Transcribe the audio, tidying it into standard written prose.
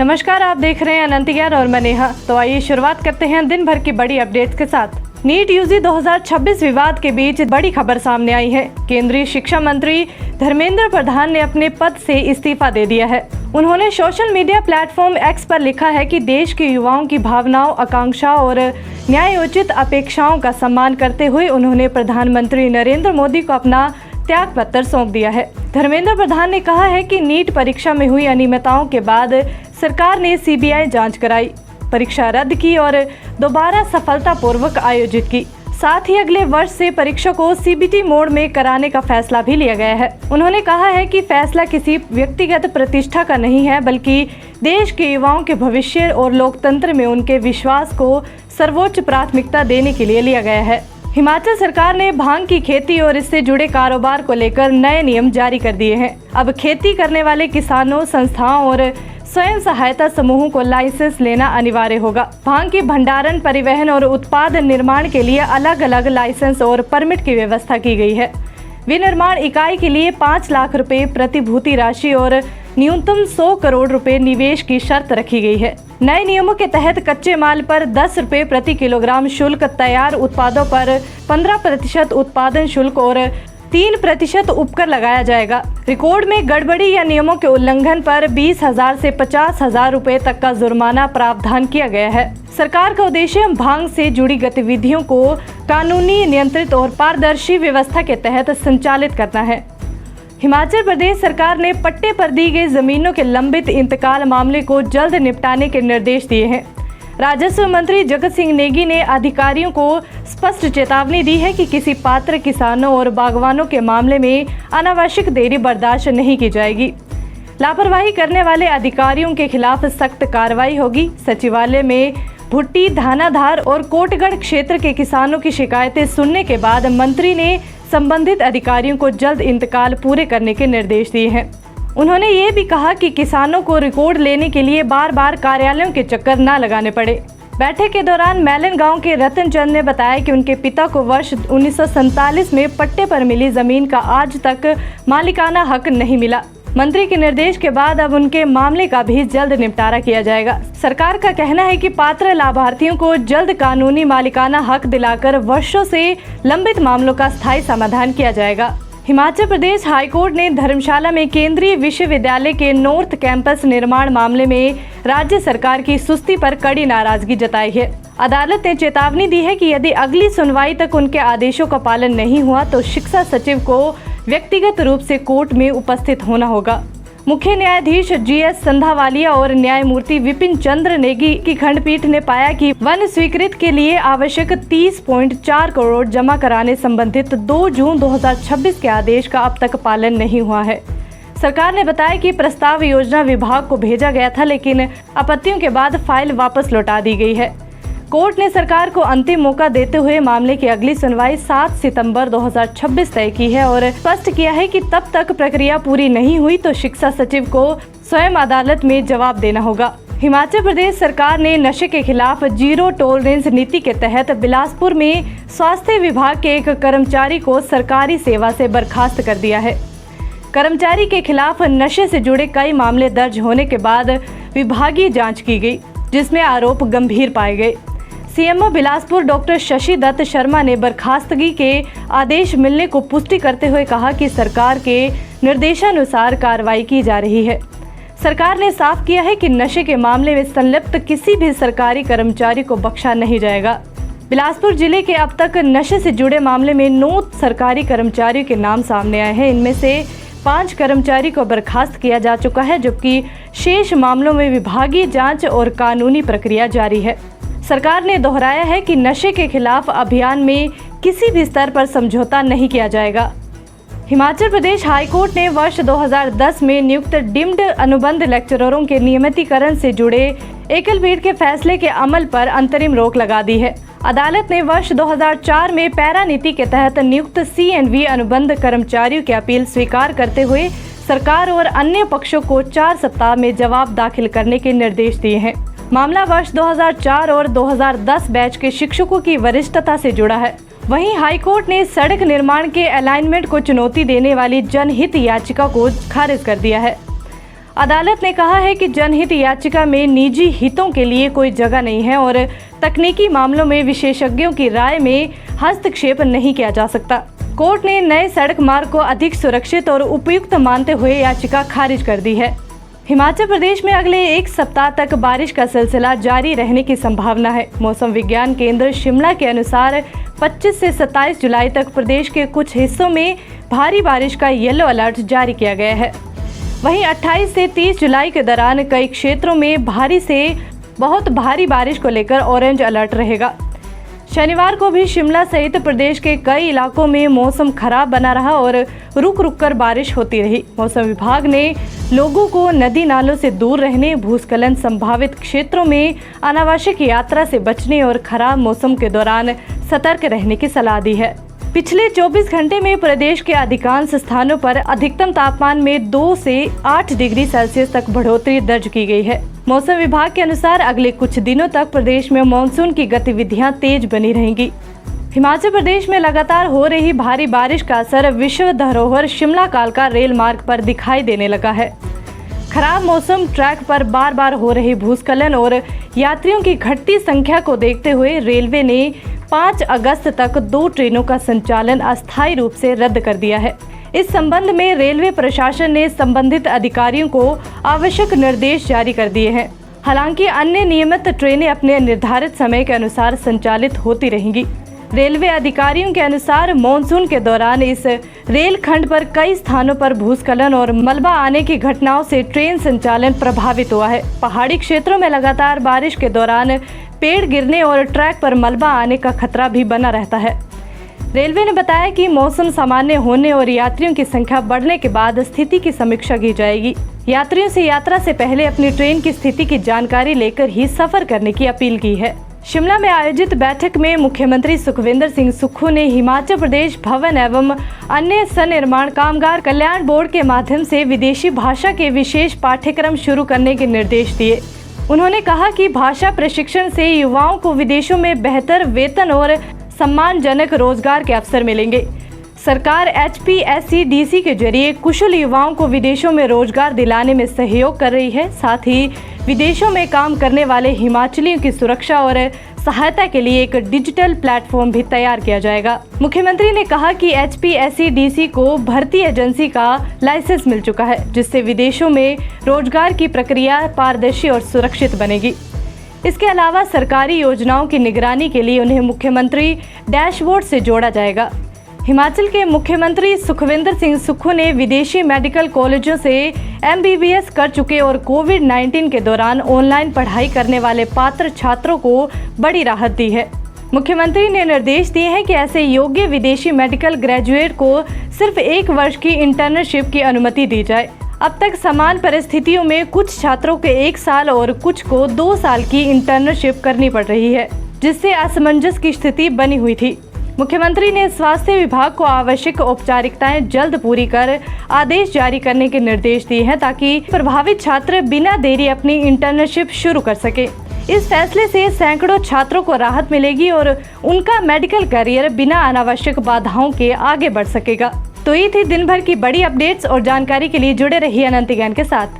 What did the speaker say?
नमस्कार, आप देख रहे हैं अनंत ज्ञान और मैं नेहा। तो आइए शुरुआत करते हैं दिन भर की बड़ी अपडेट्स के साथ। नीट यूजी 2026 विवाद के बीच बड़ी खबर सामने आई है। केंद्रीय शिक्षा मंत्री धर्मेंद्र प्रधान ने अपने पद से इस्तीफा दे दिया है। उन्होंने सोशल मीडिया प्लेटफॉर्म एक्स पर लिखा है कि देश के युवाओं की भावनाओं, आकांक्षाओं और न्यायोचित अपेक्षाओं का सम्मान करते हुए उन्होंने प्रधानमंत्री नरेंद्र मोदी को अपना त्याग पत्र सौंप दिया है। धर्मेंद्र प्रधान ने कहा है कि नीट परीक्षा में हुई अनियमितताओं के बाद सरकार ने सीबीआई जांच कराई, परीक्षा रद्द की और दोबारा सफलतापूर्वक आयोजित की। साथ ही अगले वर्ष से परीक्षा को सीबीटी मोड में कराने का फैसला भी लिया गया है। उन्होंने कहा है कि फैसला किसी व्यक्तिगत प्रतिष्ठा का नहीं है, बल्कि देश के युवाओं के भविष्य और लोकतंत्र में उनके विश्वास को सर्वोच्च प्राथमिकता देने के लिए लिया गया है। हिमाचल सरकार ने भांग की खेती और इससे जुड़े कारोबार को लेकर नए नियम जारी कर दिए हैं। अब खेती करने वाले किसानों, संस्थाओं और स्वयं सहायता समूहों को लाइसेंस लेना अनिवार्य होगा। भांग की भंडारण, परिवहन और उत्पाद निर्माण के लिए अलग अलग लाइसेंस और परमिट की व्यवस्था की गई है। विनिर्माण इकाई के लिए 5 लाख रुपए प्रतिभूति राशि और न्यूनतम 100 करोड़ रुपए निवेश की शर्त रखी गई है। नए नियमों के तहत कच्चे माल पर 10 रुपए प्रति किलोग्राम शुल्क, तैयार उत्पादों पर 15% उत्पादन शुल्क और 3% उपकर लगाया जाएगा। रिकॉर्ड में गड़बड़ी या नियमों के उल्लंघन पर 20,000 से 50,000 रुपए तक का जुर्माना प्रावधान किया गया है। सरकार का उद्देश्य भांग से जुड़ी गतिविधियों को कानूनी, नियंत्रित और पारदर्शी व्यवस्था के तहत संचालित करना है। हिमाचल प्रदेश सरकार ने पट्टे पर दी गई जमीनों के लंबित इंतकाल मामले को जल्द निपटाने के निर्देश दिए हैं। राजस्व मंत्री जगत सिंह नेगी ने अधिकारियों को स्पष्ट चेतावनी दी है कि किसी पात्र किसानों और बागवानों के मामले में अनावश्यक देरी बर्दाश्त नहीं की जाएगी। लापरवाही करने वाले अधिकारियों के खिलाफ सख्त कार्रवाई होगी। सचिवालय में भुट्टी, धानाधार और कोटगढ़ क्षेत्र के किसानों की शिकायतें सुनने के बाद मंत्री ने संबंधित अधिकारियों को जल्द इंतकाल पूरे करने के निर्देश दिए हैं। उन्होंने ये भी कहा कि किसानों को रिकॉर्ड लेने के लिए बार बार कार्यालयों के चक्कर न लगाने पड़े। बैठक के दौरान मैलन गांव के रतन चंद ने बताया कि उनके पिता को वर्ष 1947 में पट्टे पर मिली जमीन का आज तक मालिकाना हक नहीं मिला। मंत्री के निर्देश के बाद अब उनके मामले का भी जल्द निपटारा किया जाएगा। सरकार का कहना है कि पात्र लाभार्थियों को जल्द कानूनी मालिकाना हक दिलाकर वर्षों से लंबित मामलों का स्थायी समाधान किया जाएगा। हिमाचल प्रदेश हाईकोर्ट ने धर्मशाला में केंद्रीय विश्वविद्यालय के नॉर्थ कैंपस निर्माण मामले में राज्य सरकार की सुस्ती पर कड़ी नाराजगी जताई है। अदालत ने चेतावनी दी है कि यदि अगली सुनवाई तक उनके आदेशों का पालन नहीं हुआ तो शिक्षा सचिव को व्यक्तिगत रूप से कोर्ट में उपस्थित होना होगा। मुख्य न्यायाधीश GS संधावालिया और न्यायमूर्ति विपिन चंद्र नेगी की खंडपीठ ने पाया कि वन स्वीकृत के लिए आवश्यक 30.4 करोड़ जमा कराने संबंधित 2 जून 2026 के आदेश का अब तक पालन नहीं हुआ है। सरकार ने बताया कि प्रस्ताव योजना विभाग को भेजा गया था, लेकिन आपत्तियों के बाद फाइल वापस लौटा दी गई है। कोर्ट ने सरकार को अंतिम मौका देते हुए मामले की अगली सुनवाई 7 सितंबर 2026 तय की है और स्पष्ट किया है कि तब तक प्रक्रिया पूरी नहीं हुई तो शिक्षा सचिव को स्वयं अदालत में जवाब देना होगा। हिमाचल प्रदेश सरकार ने नशे के खिलाफ जीरो टॉलरेंस नीति के तहत बिलासपुर में स्वास्थ्य विभाग के एक कर्मचारी को सरकारी सेवा से बर्खास्त कर दिया है। कर्मचारी के खिलाफ नशे से जुड़े कई मामले दर्ज होने के बाद विभागीय जाँच की गई, जिसमें आरोप गंभीर पाए गए। सीएमओ बिलासपुर डॉक्टर शशि दत्त शर्मा ने बर्खास्तगी के आदेश मिलने को पुष्टि करते हुए कहा कि सरकार के निर्देशानुसार कार्रवाई की जा रही है। सरकार ने साफ किया है कि नशे के मामले में संलिप्त किसी भी सरकारी कर्मचारी को बख्शा नहीं जाएगा। बिलासपुर जिले के अब तक नशे से जुड़े मामले में 9 सरकारी कर्मचारियों के नाम सामने आए हैं। इनमें से 5 कर्मचारी को बर्खास्त किया जा चुका है, जबकि शेष मामलों में विभागीय जाँच और कानूनी प्रक्रिया जारी है। सरकार ने दोहराया है कि नशे के खिलाफ अभियान में किसी भी स्तर पर समझौता नहीं किया जाएगा। हिमाचल प्रदेश हाईकोर्ट ने वर्ष 2010 में नियुक्त डीम्ड अनुबंध लेक्चररों के नियमितीकरण से जुड़े एकल पीठ के फैसले के अमल पर अंतरिम रोक लगा दी है। अदालत ने वर्ष 2004 में पैरा नीति के तहत नियुक्त CNV अनुबंध कर्मचारियों की अपील स्वीकार करते हुए सरकार और अन्य पक्षों को 4 सप्ताह में जवाब दाखिल करने के निर्देश दिए हैं। मामला वर्ष 2004 और 2010 बैच के शिक्षकों की वरिष्ठता से जुड़ा है। वहीं हाईकोर्ट ने सड़क निर्माण के अलाइनमेंट को चुनौती देने वाली जनहित याचिका को खारिज कर दिया है। अदालत ने कहा है कि जनहित याचिका में निजी हितों के लिए कोई जगह नहीं है और तकनीकी मामलों में विशेषज्ञों की राय में हस्तक्षेप नहीं किया जा सकता। कोर्ट ने नए सड़क मार्ग को अधिक सुरक्षित और उपयुक्त मानते हुए याचिका खारिज कर दी है। हिमाचल प्रदेश में अगले एक सप्ताह तक बारिश का सिलसिला जारी रहने की संभावना है। मौसम विज्ञान केंद्र शिमला के अनुसार 25 से 27 जुलाई तक प्रदेश के कुछ हिस्सों में भारी बारिश का येलो अलर्ट जारी किया गया है। वहीं 28 से 30 जुलाई के दौरान कई क्षेत्रों में भारी से बहुत भारी बारिश को लेकर ऑरेंज अलर्ट रहेगा। शनिवार को भी शिमला सहित प्रदेश के कई इलाकों में मौसम खराब बना रहा और रुक रुक कर बारिश होती रही। मौसम विभाग ने लोगों को नदी नालों से दूर रहने, भूस्खलन संभावित क्षेत्रों में अनावश्यक यात्रा से बचने और खराब मौसम के दौरान सतर्क रहने की सलाह दी है। पिछले 24 घंटे में प्रदेश के अधिकांश स्थानों पर अधिकतम तापमान में 2 से 8 डिग्री सेल्सियस तक बढ़ोतरी दर्ज की गई है। मौसम विभाग के अनुसार अगले कुछ दिनों तक प्रदेश में मानसून की गतिविधियां तेज बनी रहेंगी। हिमाचल प्रदेश में लगातार हो रही भारी बारिश का असर विश्व धरोहर शिमला कालका रेल मार्ग पर दिखाई देने लगा है। खराब मौसम, ट्रैक पर बार बार हो रही भूस्खलन और यात्रियों की घटती संख्या को देखते हुए रेलवे ने 5 अगस्त तक 2 ट्रेनों का संचालन अस्थायी रूप से रद्द कर दिया है। इस संबंध में रेलवे प्रशासन ने संबंधित अधिकारियों को आवश्यक निर्देश जारी कर दिए हैं। हालांकि अन्य नियमित ट्रेनें अपने निर्धारित समय के अनुसार संचालित होती रहेंगी। रेलवे अधिकारियों के अनुसार मॉनसून के दौरान इस रेल खंड पर कई स्थानों पर भूस्खलन और मलबा आने की घटनाओं से ट्रेन संचालन प्रभावित हुआ है। पहाड़ी क्षेत्रों में लगातार बारिश के दौरान पेड़ गिरने और ट्रैक पर मलबा आने का खतरा भी बना रहता है। रेलवे ने बताया कि मौसम सामान्य होने और यात्रियों की संख्या बढ़ने के बाद स्थिति की समीक्षा की जाएगी। यात्रियों से यात्रा से पहले अपनी ट्रेन की स्थिति की जानकारी लेकर ही सफर करने की अपील की है। शिमला में आयोजित बैठक में मुख्यमंत्री सुखविंदर सिंह सुक्खू ने हिमाचल प्रदेश भवन एवं अन्य सन्निर्माण कामगार कल्याण बोर्ड के माध्यम से विदेशी भाषा के विशेष पाठ्यक्रम शुरू करने के निर्देश दिए। उन्होंने कहा कि भाषा प्रशिक्षण से युवाओं को विदेशों में बेहतर वेतन और सम्मानजनक रोजगार के अवसर मिलेंगे। सरकार HPSCDC के जरिए कुशल युवाओं को विदेशों में रोजगार दिलाने में सहयोग कर रही है। साथ ही विदेशों में काम करने वाले हिमाचलियों की सुरक्षा और सहायता के लिए एक डिजिटल प्लेटफॉर्म भी तैयार किया जाएगा। मुख्यमंत्री ने कहा कि HPSCDC को भर्ती एजेंसी का लाइसेंस मिल चुका है, जिससे विदेशों में रोजगार की प्रक्रिया पारदर्शी और सुरक्षित बनेगी। इसके अलावा सरकारी योजनाओं की निगरानी के लिए उन्हें मुख्यमंत्री डैशबोर्ड से जोड़ा जाएगा। हिमाचल के मुख्यमंत्री सुखविंदर सिंह सुक्खू ने विदेशी मेडिकल कॉलेजों से MBBS कर चुके और कोविड-19 के दौरान ऑनलाइन पढ़ाई करने वाले पात्र छात्रों को बड़ी राहत दी है। मुख्यमंत्री ने निर्देश दिए हैं कि ऐसे योग्य विदेशी मेडिकल ग्रेजुएट को सिर्फ 1 वर्ष की इंटर्नशिप की अनुमति दी जाए। अब तक समान परिस्थितियों में कुछ छात्रों के 1 साल और कुछ को 2 साल की इंटर्नशिप करनी पड़ रही है, जिससे असमंजस की स्थिति बनी हुई थी। मुख्यमंत्री ने स्वास्थ्य विभाग को आवश्यक औपचारिकताएं जल्द पूरी कर आदेश जारी करने के निर्देश दिए हैं, ताकि प्रभावित छात्र बिना देरी अपनी इंटर्नशिप शुरू कर सके। इस फैसले से सैकड़ों छात्रों को राहत मिलेगी और उनका मेडिकल करियर बिना अनावश्यक बाधाओं के आगे बढ़ सकेगा। तो ये थी दिन भर की बड़ी अपडेट्स और जानकारी के लिए जुड़े रहिए अनंत ज्ञान के साथ।